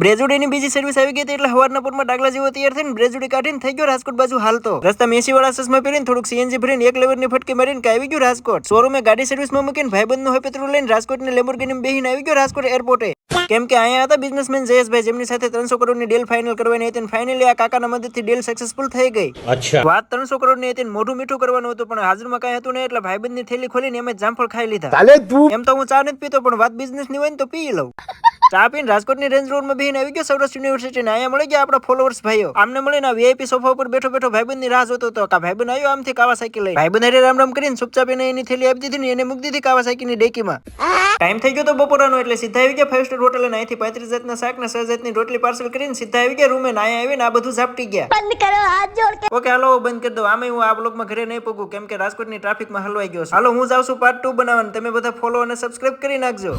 બ્રેજુડીની બીજી સર્વિસ આવી ગઈ હતી એટલે હવારના પૂરમાં ડાગલા જેવો તૈયાર થઈને બ્રેજુડી કાઢીને થઈ ગયો રાજકોટ બાજુ હાલતો રસ્તા મેસી વાળા ચશ્મા પહેરીને થોડુંક સીએનજી ભરીને એક લેવરની ફટકી મારીને આવી ગયો રાજકોટ શોરૂમે ગાડી સર્વિસમાં મૂકીને ભાઈબંધનું હોય પેટ્રોલ લઈને રાજકોટની લેમ્બોર્ગિની બેહીને આવી ગયો રાજકોટ એરપોર્ટે કેમ કે અહીંયા હતા બિઝનેસમેન જયેશભાઈ જેમની સાથે 300 કરોડની ડીલ ફાઇનલ કરવાની હતી અને ફાઇનલી આ કાકાના મદદથી ડીલ સક્સેસફુલ થઈ ગઈ. વાત 300 કરોડની હતી મોઢું મીઠું કરવાનું હતું પણ હાજરમાં કાંઈ હતું નહીં એટલે ભાઈબંધની થેલી ખોલીને એમ જ જામફળ ખાઈ લીધા. એમ તો હું ચા નથી પીતો પણ વાત બિઝનેસની હોય ને તો પી લઉં. ચા પીને રાજકોટની રેન્જ રોડમાં બેહીને આવી ગયો સૌરાષ્ટ્ર યુનિવર્સિટીને. અહીંયા મળી ગયા આપણા ફોલોઅર્સ ભાઈઓ. આમને મળીને વીઆઈપી સોફા ઉપર બેઠો બેઠો ભાઈબંધની રાહ જોતો હતો. ભાઈબંધ આવ્યો આમથી કાવાસાકી લઈ. ભાઈબંધ હારે રામ રામ કરીને ચૂપચાપ એની થેલી આપી દીધી ને એને મૂકી દીધી કાવાસાકીની ડેકીમાં. ટાઈમ થઈ ગયો તો બપોરનો એટલે સીધા આવી ગયા 5 સ્ટાર હોટલ અને અહીંથી 35 જાતના શાક ને 6 જાતની રોટલી પાર્સલ કરીને સીધા આવી ગયા રૂમે. અહીંયા આવીને આ બધું ઝાપટી ગયા. બંધ કરો હાથ જોડ કે. ઓકે હાલો બંધ કરી દો. આમે હું આ બ્લોગમાં ઘરે નહીં પગું કેમ કે રાજકોટની ટ્રાફિકમાં હલવાઈ ગયો છું. હાલો હું જાઉં છું પાર્ટ 2 બનાવવાનું. તમે બધા ફોલો અને સબસ્ક્રાઇબ કરી નાખજો.